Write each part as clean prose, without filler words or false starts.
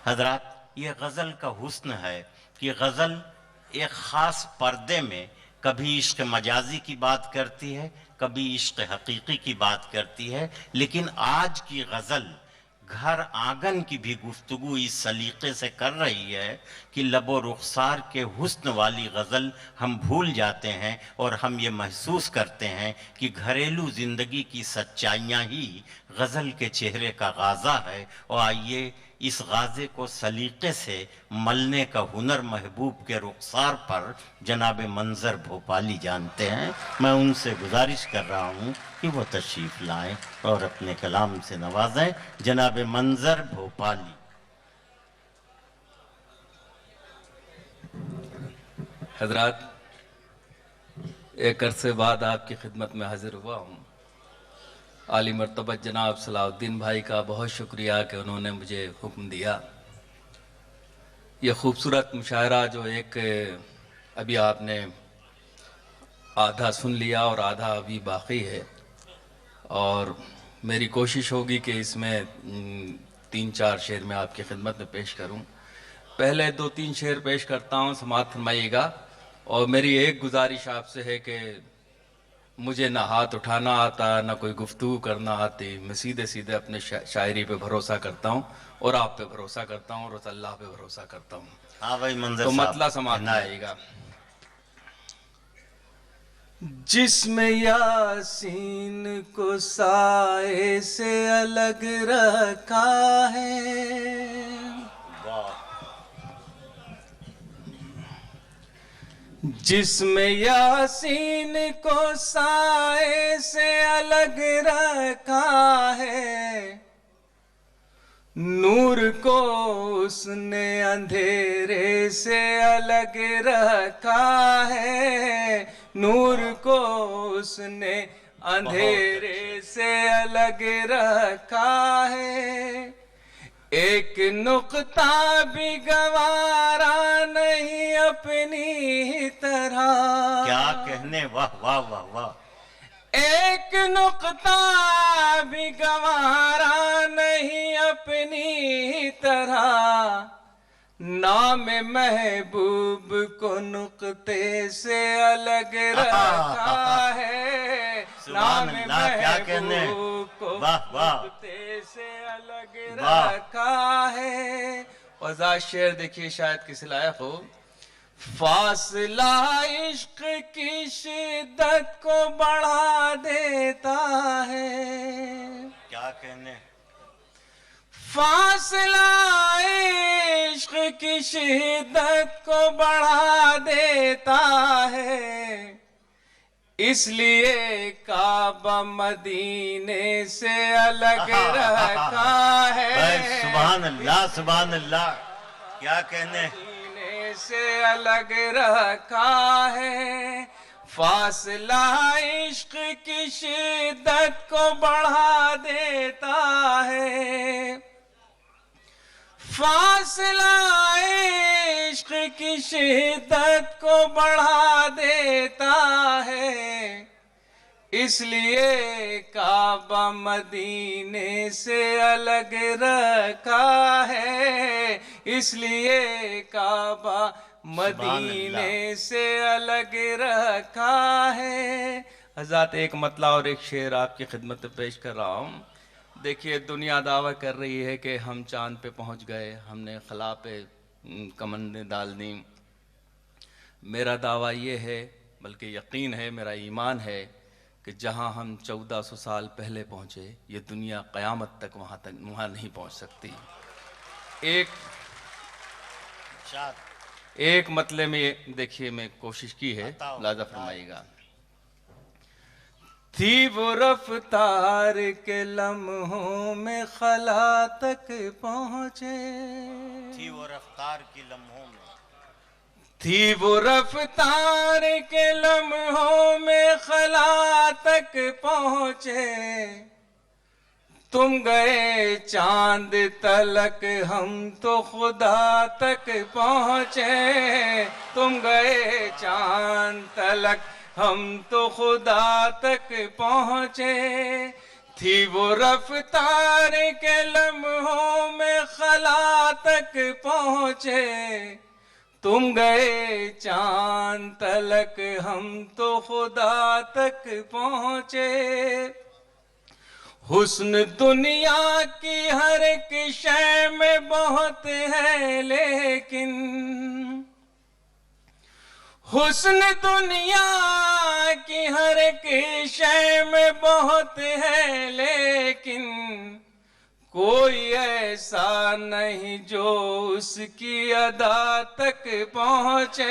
हजरात, ये गज़ल का हुस्न है कि गज़ल एक ख़ास पर्दे में कभी इश्क मजाजी की बात करती है, कभी इश्क हकीकी की बात करती है, लेकिन आज की गज़ल घर आंगन की भी गुफ्तगू इस सलीके से कर रही है कि लबो रुखसार के हुस्न वाली गज़ल हम भूल जाते हैं और हम ये महसूस करते हैं कि घरेलू ज़िंदगी की सच्चाइयाँ ही गज़ल के चेहरे का गाज़ा है। और आइए इस गाज़े को सलीके से मलने का हुनर महबूब के रुखसार पर जनाब मंजर भोपाली जानते हैं। मैं उनसे गुजारिश कर रहा हूँ कि वो तशरीफ़ लाएं और अपने कलाम से नवाजें। जनाब मंजर भोपाली। हजरात, एक अरसे बाद आपकी खिदमत में हाजिर हुआ हूँ। आली मर्तबत जनाब सलाउद्दीन भाई का बहुत शुक्रिया कि उन्होंने मुझे हुक्म दिया। ये खूबसूरत मुशायरा जो एक अभी आपने आधा सुन लिया और आधा अभी बाकी है, और मेरी कोशिश होगी कि इसमें 3-4 शेर में आपकी खिदमत में पेश करूं। पहले 2-3 शेर पेश करता हूं, समाअत फरमाइएगा। और मेरी एक गुजारिश आपसे है कि मुझे ना हाथ उठाना आता, ना कोई गुफ्तगू करना आती। मैं सीधे सीधे अपने शायरी पे भरोसा करता हूँ और आप पे भरोसा करता हूँ और अल्लाह पे भरोसा करता हूँ। हाँ भाई मंजर तो साहब, मतला समाअत फरमाइएगा। जिसमें यासीन को साए से अलग रखा है, जिसमें यासीन को साए से अलग रखा है, नूर को उसने अंधेरे से अलग रखा है, नूर को उसने अंधेरे से अलग रखा है। एक नुक्ता भी गवारा नहीं अपनी तरह। क्या कहने, वाह वाह वाह वाह। एक नुक्ता भी गवारा नहीं अपनी तरह, नाम महबूब को नुक्ते से अलग रखा है, नाम महबूब को नुक्ते से अलग रखा है। और शेर देखिए, शायद किसी लायक हो। फासला इश्क की शिद्दत को बढ़ा देता है। क्या कहने। फासला इश्क की शिद्दत को बढ़ा देता है, इसलिए काबा मदीने से अलग रखा है। सुभान अल्लाह, सुभान अल्लाह। क्या कहने। से अलग रखा है। फासला इश्क की शिद्दत को बढ़ा देता है, फासला इश्क की शिद्दत को बढ़ा देता है, इसलिए काबा मदीने से अलग रखा है, इसलिए काबा मदीने से अलग रखा है। हज़रात, एक मतला और एक शेर आपकी खिदमत में पेश कर रहा हूँ। देखिए, दुनिया दावा कर रही है कि हम चांद पे पहुँच गए, हमने खला पे कमंदें डाल दी। मेरा दावा ये है, बल्कि यकीन है, मेरा ईमान है कि जहाँ हम 1400 साल पहले पहुँचे, ये दुनिया क़यामत तक वहाँ नहीं पहुँच सकती। एक मतले में देखिए, मैं कोशिश की है, लाजा फरमाइएगा। थी वो रफ्तार के लम्हों में खला तक पहुँचे, थी वो रफ्तार की लम्हों में, थी वो रफ्तार के लम्हों में खला तक पहुँचे। तुम गए चांद तलक, हम तो खुदा तक पहुँचे। तुम गए चांद तलक, हम तो खुदा तक पहुँचे। थी वो रफ्तार के लम्हों में खला तक पहुंचे, तुम गए चांद तलक हम तो खुदा तक पहुंचे। हुस्न दुनिया की हर एक शय में बहुत है लेकिन, हुस्न दुनिया की हर एक शय में बहुत है लेकिन, कोई ऐसा नहीं जो उसकी अदा तक पहुंचे।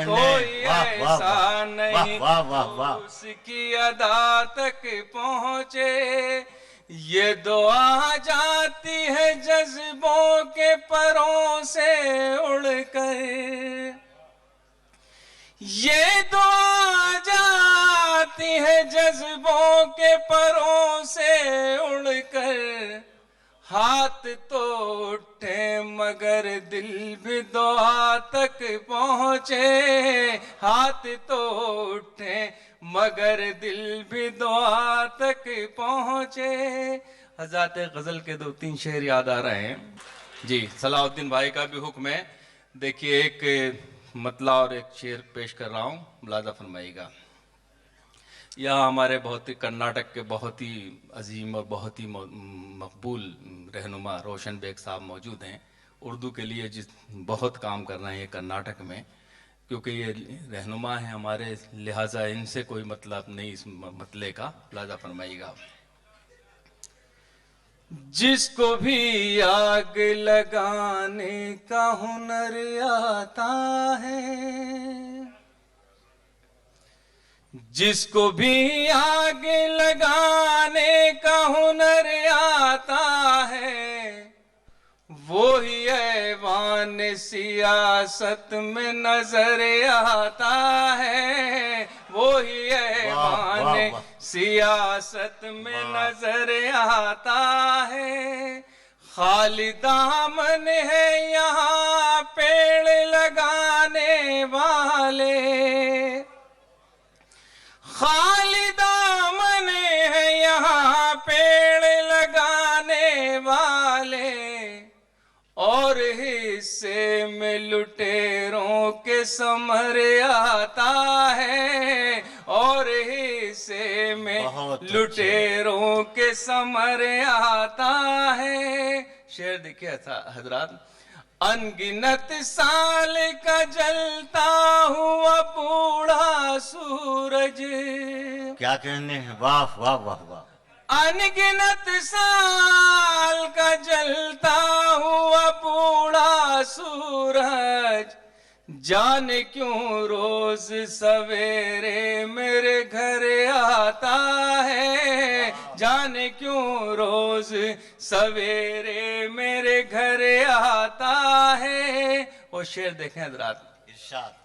कोई ऐसा नहीं जो उसकी अदा तक पहुंचे। ये दुआ जाती है जज्बों के परों से उड़कर, ये दुआ जाती है जज्बों के परों से उड़कर। हाथ तो उठे मगर दिल भी दुआ तक पहुंचे। हाथ तो उठे मगर दिल भी दुआ तक पहुंचे। हज़रत गजल के 2-3 शेर याद आ रहे हैं जी। सलाहुद्दीन भाई का भी हुक्म है। देखिए एक मतला और एक शेर पेश कर रहा हूँ, मुलाजा फरमाइएगा। यहाँ हमारे बहुत ही कर्नाटक के बहुत ही अजीम और बहुत ही मकबूल रहनुमा रोशन बेग साहब मौजूद हैं। उर्दू के लिए जिस बहुत काम कर रहे हैं ये कर्नाटक में, क्योंकि ये रहनुमा है हमारे, लिहाजा इनसे कोई मतलब नहीं इस मतले का। मुलाजा फरमाइएगा। जिसको भी आग लगाने का हुनर आता है, जिसको भी आग लगाने का हुनर आता है, वो ही ऐवान सियासत में नजर आता है। वो ही ऐवान सियासत में नजर आता है। खाली दामन है यहाँ पेड़ लगाने वाले, खाली दामन है यहाँ पेड़ लगाने वाले, और हिस्से में लुटेरों के समर आता है। और हिस्से में लुटेरों के समर आता है। शेर देखिए हजरात। अनगिनत साल का जलता हुआ बूढ़ा सूरज, क्या कहने हैं, वाह वाह वाह वाह। अनगिनत साल का जलता हुआ बूढ़ा सूरज, जाने क्यों रोज सवेरे मेरे घर आता है। जाने क्यों रोज सवेरे मेरे घर आता है। वो शेर देखें हजरात, इरशाद।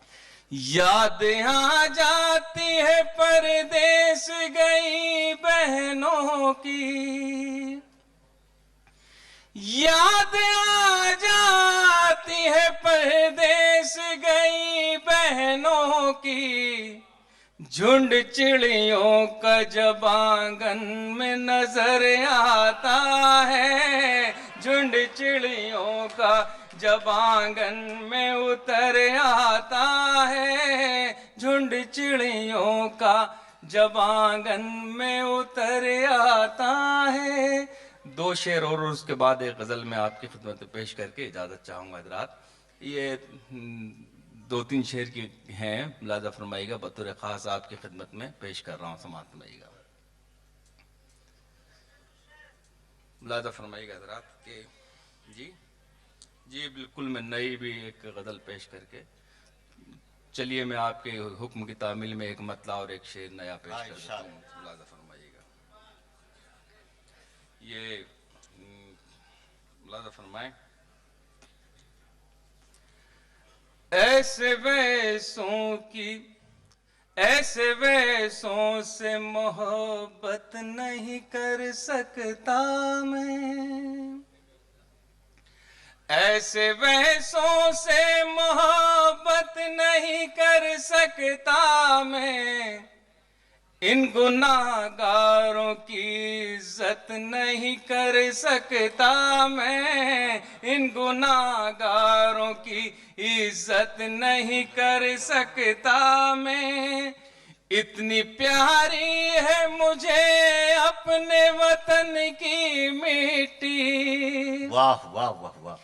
याद आ जाती है परदेस गई बहनों की, याद आ जाती है परदेस गई बहनों की। झुंड चिड़ियों का जब आंगन में नजर आता है, झुंड चिड़ियों का जब आंगन में उतर आता है, झुंड चिड़ियों का जब आंगन में उतर आता है। 2 शेर और उसके बाद एक गज़ल में आपकी खिदमत में पेश करके इजाज़त चाहूँगा हज़रात। ये 2-3 शेर की हैं, मुलाजा फरमाइएगा। बतौर ख़ास आपकी खिदमत में पेश कर रहा हूँ, समाअत फरमाइएगा। मुलाजा फरमाइएगा हज़रात के जी बिल्कुल। मैं नई भी एक गज़ल पेश करके, चलिए मैं आपके हुक्म की तामील में एक मतला और एक शेर नया पेश कर देता हूँ। मुलाजा फरमाइएगा। ये मुलाजा फरमाएं। ऐसे वैसों से मोहब्बत नहीं कर सकता मैं, ऐसे वैसों से मोहब्बत नहीं कर सकता मैं। इन गुनाहगारों की इज्जत नहीं कर सकता मैं, इन गुनाहगारों की इज्जत नहीं कर सकता मैं। इतनी प्यारी है मुझे अपने वतन की मिट्टी, वाह वाह वाह वाह।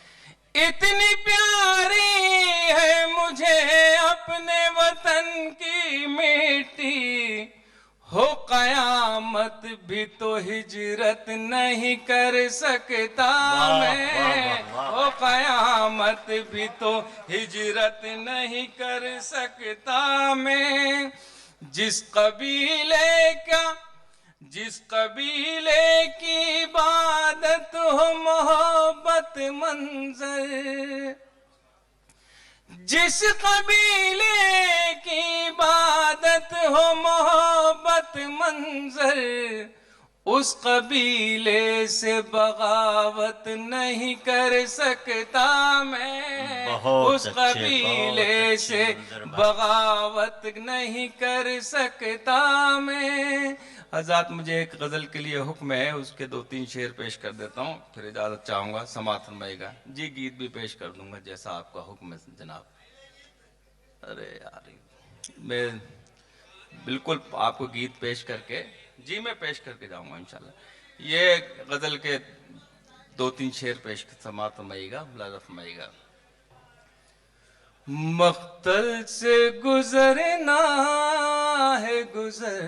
इतनी प्यारी है मुझे अपने वतन की मिट्टी, हो कयामत भी तो हिजरत नहीं कर सकता मैं, हो कयामत भी तो हिजरत नहीं कर सकता मैं। जिस कबीले की इबादत हो मोहब्बत मंजर, जिस कबीले की इबादत हो मोहब्बत मंजर, उस कबीले से बगावत नहीं कर सकता मैं, उस कबीले से बगावत नहीं कर सकता मैं। हज़रात मुझे एक गज़ल के लिए हुक्म है, उसके 2-3 शेर पेश कर देता हूँ, फिर इजाज़त चाहूँगा, समाअत फरमाइएगा। जी गीत भी पेश कर दूंगा जैसा आपका हुक्म है जनाब। अरे यार, मैं बिल्कुल आपको गीत पेश करके, जी मैं पेश करके जाऊंगा इंशाल्लाह। ये गज़ल के 2-3 शेर पेश समाअत फरमाइएगा, मुलाज़ा फरमाइएगा। मख्तल से गुजरना है गुजर,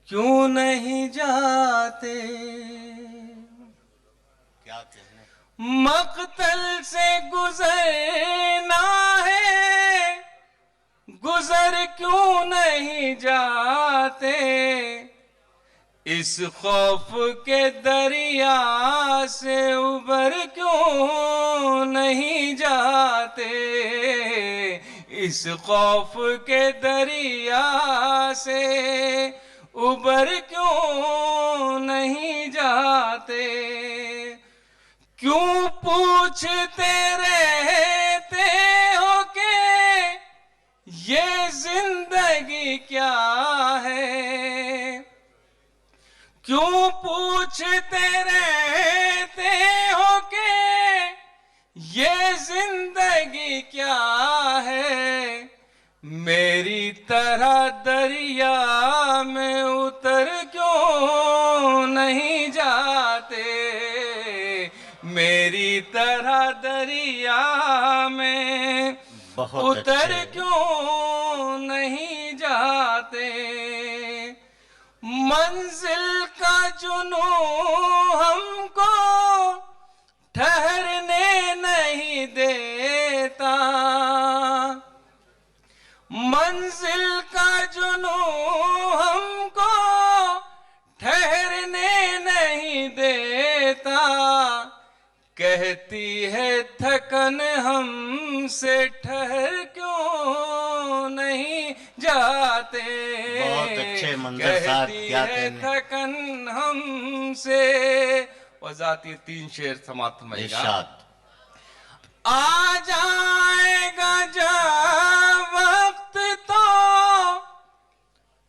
क्यों नहीं जाते, क्या कहने। मख्तल से गुजरना है गुजर, क्यों नहीं जाते, इस खौफ के दरिया से उबर क्यों नहीं जाते, इस खौफ के दरिया से उबर क्यों नहीं जाते। क्यों पूछते रहते हो कि ये जिंदगी क्या है, क्यों पूछते रहते हो कि ये जिंदगी क्या है, मेरी तरह दरिया में उतर क्यों नहीं जाते, मेरी तरह दरिया में उतर क्यों नहीं जाते। मंजिल का जुनू हमको ठहरने नहीं देता, मंजिल का जुनू हमको ठहरने नहीं देता, कहती है थकन हमसे ठहर क्यों नहीं जाते, बहुत अच्छे मंजर साहब, क्या कहती है थकन हमसे। वजाती 3 शेर समाप्त फरमाइएगा। आ जाएगा जब वक्त तो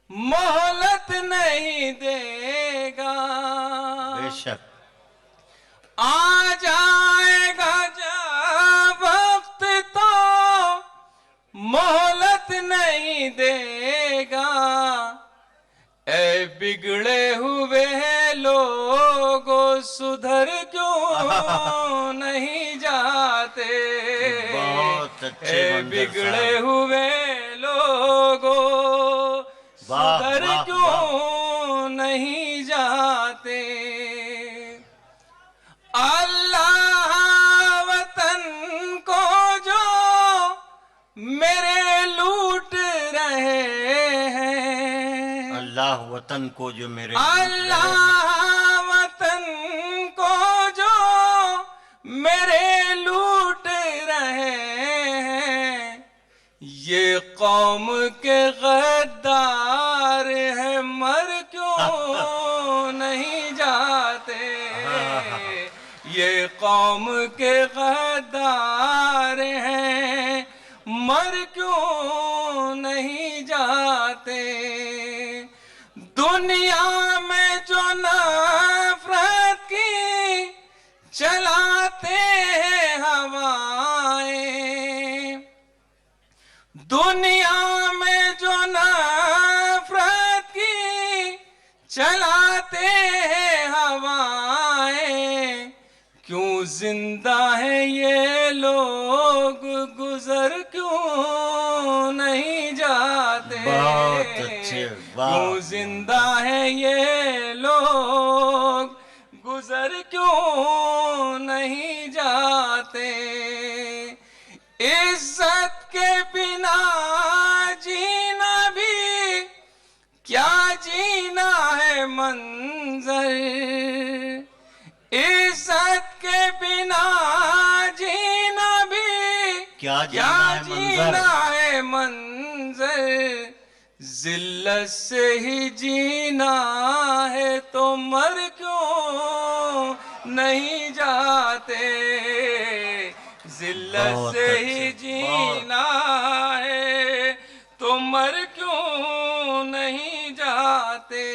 मोहलत नहीं देगा, बेशक आ जाएगा जब वक्त तो मोहलत नहीं देगा, ऐ बिगड़े हुए लोगों सुधर क्यों नहीं जाते, बहुत अच्छे ऐ बिगड़े हुए लोगों सुधर क्यों नहीं जाते। अल्लाह वतन को जो मेरे लूट रहे हैं, अल्लाह वतन को जो मेरे, अल्लाह वतन को जो मेरे लूट रहे हैं, ये कौम के गद्दार है मर क्यों नहीं जाते, ये कौम के गद्दार हैं मर क्यों नहीं जाते। नफरत की चलाते हैं हवाएं, दुनिया में जो नफरत की चलाते हैं हवाएं, क्यों जिंदा है ये लोग, गुजर क्यों नहीं जाते। बहुत अच्छे, वाह। क्यों जिंदा है ये लोग, गुजर क्यों नहीं जाते। इज्जत के बिना जीना भी क्या जीना है मंजर, इज्जत के बिना जीना भी क्या जीना है मंजर। जिल्लत से ही जीना है तो मर क्यों नहीं जाते। जिल्लत से ही जीना है तो मर क्यों नहीं जाते।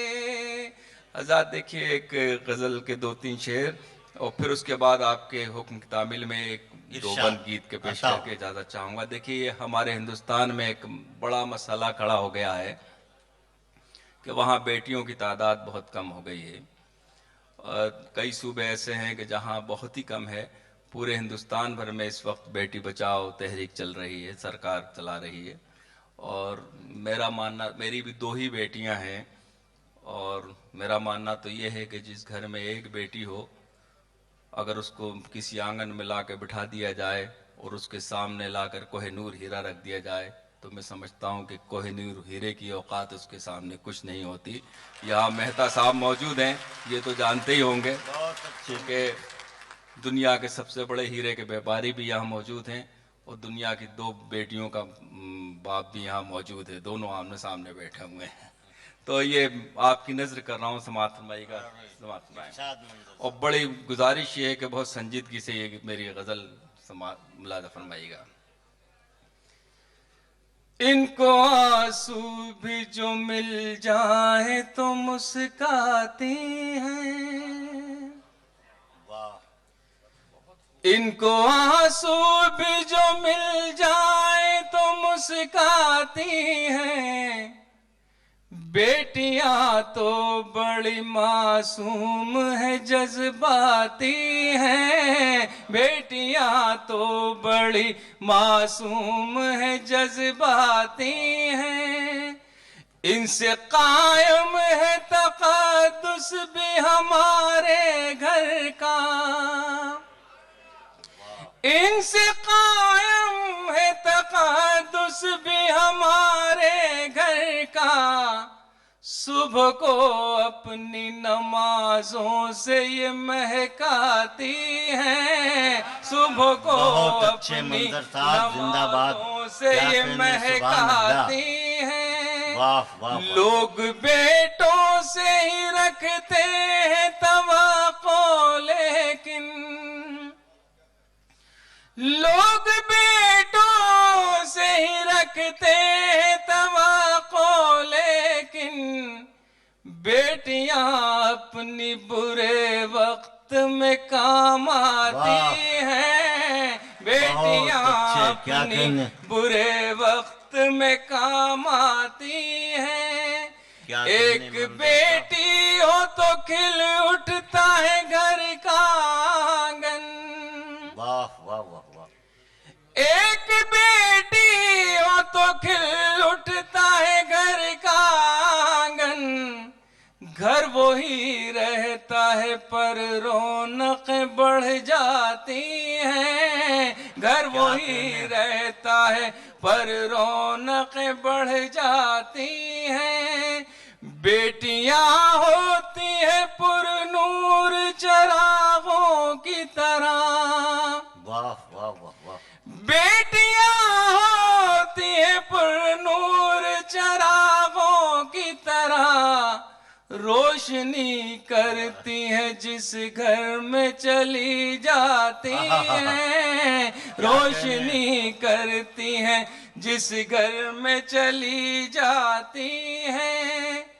आजाद, देखिए एक गजल के 2-3 शेर और फिर उसके बाद आपके हुक्म की तामील में एक दो बंद गीत के पेश करके इजाजत चाहूंगा। देखिए हमारे हिंदुस्तान में एक बड़ा मसला खड़ा हो गया है कि वहाँ बेटियों की तादाद बहुत कम हो गई है। कई सूबे ऐसे हैं कि जहाँ बहुत ही कम है। पूरे हिंदुस्तान भर में इस वक्त बेटी बचाओ तहरीक चल रही है, सरकार चला रही है। और मेरा मानना, मेरी भी 2 ही बेटियां हैं, और मेरा मानना तो ये है कि जिस घर में एक बेटी हो, अगर उसको किसी आंगन में ला कर बिठा दिया जाए और उसके सामने लाकर कोहिनूर हीरा रख दिया जाए, तो मैं समझता हूँ कि कोहिनूर हीरे की औकात उसके सामने कुछ नहीं होती। यहाँ मेहता साहब मौजूद हैं, ये तो जानते ही होंगे, क्योंकि दुनिया के सबसे बड़े हीरे के व्यापारी भी यहाँ मौजूद हैं और दुनिया की 2 बेटियों का बाप भी यहाँ मौजूद है, दोनों आमने सामने बैठे हुए हैं। तो ये आपकी नजर कर रहा हूँ, समाअत फरमाइएगा, समाअत फरमाइएगा। और बड़ी गुजारिश ये है कि बहुत संजीदगी से ये मेरी गजल मुलाजा फरमाइएगा। इनको आंसू भी जो मिल जाए तो मुस्काती हैं, इनको आंसू भी जो मिल जाए तो मुस्काती हैं। बेटियां तो बड़ी मासूम है, जज्बाती हैं, बेटियां तो बड़ी मासूम है, जज्बाती हैं। इनसे कायम है तक़द्दुस भी हमारे घर का, इनसे कायम है तक़द्दुस भी हमारे घर का। सुबह को अपनी नमाजों से ये महकाती हैं, सुबह को अपनी नमाजों से ये महकाती हैं। लोग बेटों से ही रखते हैं तवक्को, लेकिन लोग बेटों से ही रखते हैं तवक्को, लेकिन बेटियां अपनी बुरे वक्त में काम आती हैं, बेटियां अपनी बुरे वक्त में काम आती हैं। एक बेटी हो तो खिल उठता है घर का आंगन, वाह वाह वाह वाह। एक बेटी हो तो खिल उठता है घर का आंगन। घर वो ही रहता है पर रौनकें बढ़ जाती हैं, घर वो ही रहता है पर रौनकें बढ़ जाती हैं। बेटियां होती है पुरनूर चरागों की तरह, वाह वाह वाह वाह। बेटियां होती है पुरनूर चरागों की तरह, रोशनी करती है जिस घर में चली जाती हैं, रोशनी करती हैं जिस घर में चली जाती हैं।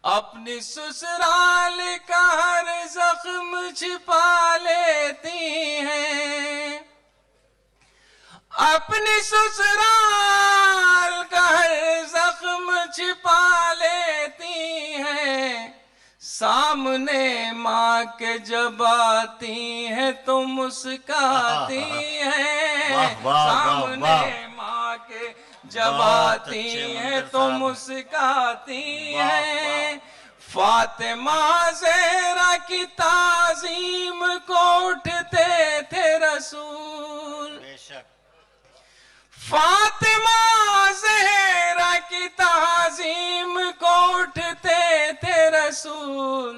अपनी ससुराल का हर जख्म छिपा लेती हैं, अपनी ससुराल का हर जख्म छिपा लेती हैं। सामने माँ के जब आती हैं तो मुस्काती हैं, वाह, वाह, सामने वाह। माँ के जब बहुत आती अच्छे हैं मंदिर तो साहब। मुस्काती वाह, हैं। फातिमा ज़हरा की ताज़ीम को उठते थे रसूल, बेशक। फातिमा ज़हरा की ताज़ीम को उठते थे रसूल।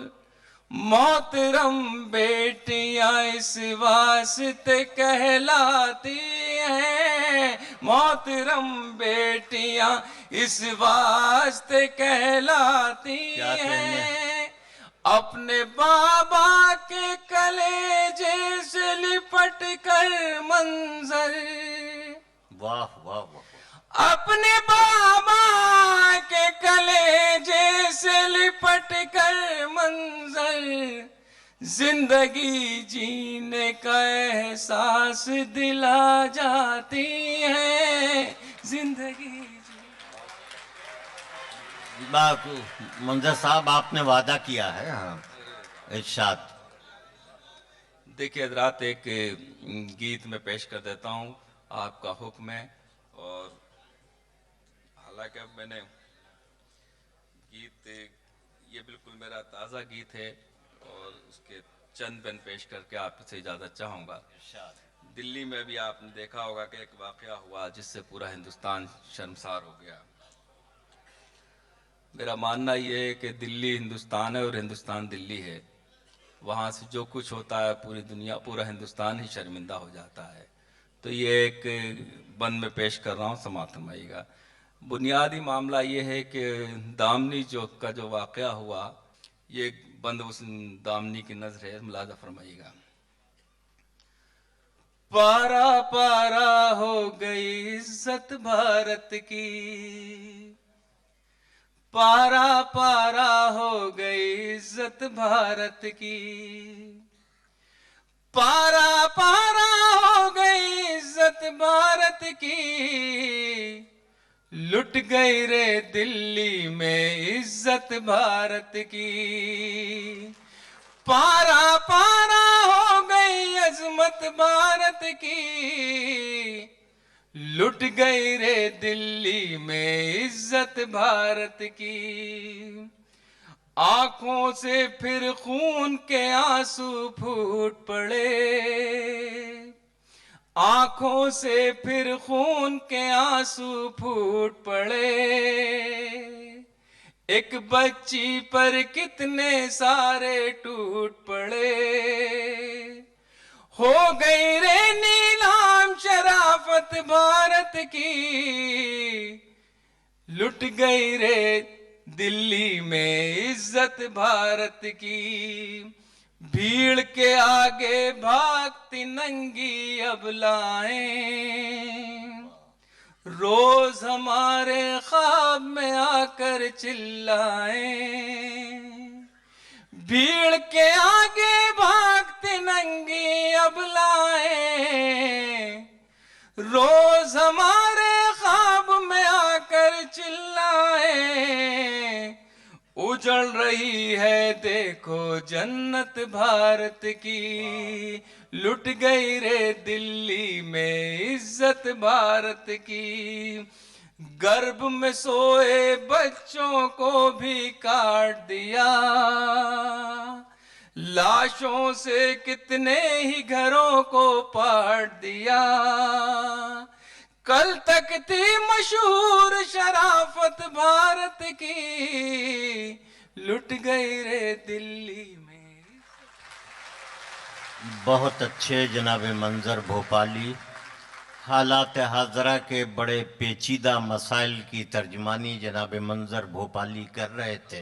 मोहतरम बेटियां इस वास्ते कहलाती हैं, मोहतरम बेटियां इस वास्ते कहलाती क्या कहने? हैं। अपने बाबा के कलेजे से लिपट कर मंजर, वाह वाह वाह। अपने बाबा के कलेजे से लिपट कर मंजर, जिंदगी जीने का एहसास दिला जाती है, जिंदगी मंजर साहब, आपने वादा किया है। हाँ, इरशाद। देखिए हजरात, एक गीत में पेश कर देता हूँ, आपका हुक्म है। और हालांकि अब मैंने गीत, ये बिल्कुल मेरा ताज़ा गीत है और उसके चंद बन पेश करके आपसे इजाज़त चाहूँगा। दिल्ली में भी आपने देखा होगा कि एक वाक़या हुआ जिससे पूरा हिंदुस्तान शर्मसार हो गया। मेरा मानना ये है कि दिल्ली हिंदुस्तान है और हिंदुस्तान दिल्ली है। वहाँ से जो कुछ होता है पूरी दुनिया, पूरा हिंदुस्तान ही शर्मिंदा हो जाता है। तो ये एक बंद में पेश कर रहा हूँ, समाअत फरमाइएगा। बुनियादी मामला ये है कि दामनी का जो वाक़या हुआ, ये बंद उस दामनी की नज़र है, मुलाज़ा फरमाइएगा। पारा पारा हो गई इज्जत भारत की, पारा पारा हो गई इज्जत भारत की, पारा पारा हो गई इज्जत भारत की, लुट गई रे दिल्ली में इज्जत भारत की, पारा पारा हो गई अजमत भारत की, लुट गई रे दिल्ली में इज्जत भारत की। आंखों से फिर खून के आंसू फूट पड़े, आंखों से फिर खून के आंसू फूट पड़े, एक बच्ची पर कितने सारे टूट पड़े, हो गई रे नीलाम शराफत भारत की, लुट गई रे दिल्ली में इज्जत भारत की। भीड़ के आगे भागती नंगी अबलाएं, रोज हमारे ख्वाब में आकर चिल्लाएं, भीड़ के आगे भागती नंगी अबलाएं, रोज हमारे ख्वाब में आकर चिल्लाएं, उजड़ रही है देखो जन्नत भारत की, लुट गई रे दिल्ली में इज्जत भारत की। गर्भ में सोए बच्चों को भी काट दिया, लाशों से कितने ही घरों को पाट दिया, कल तक थी मशहूर शराफत भारत की, लुट गई रे दिल्ली में। बहुत अच्छे जनाब मंजर भोपाली, हालात हाजरा के बड़े पेचीदा मसाइल की तर्जमानी जनाब मंजर भोपाली कर रहे थे।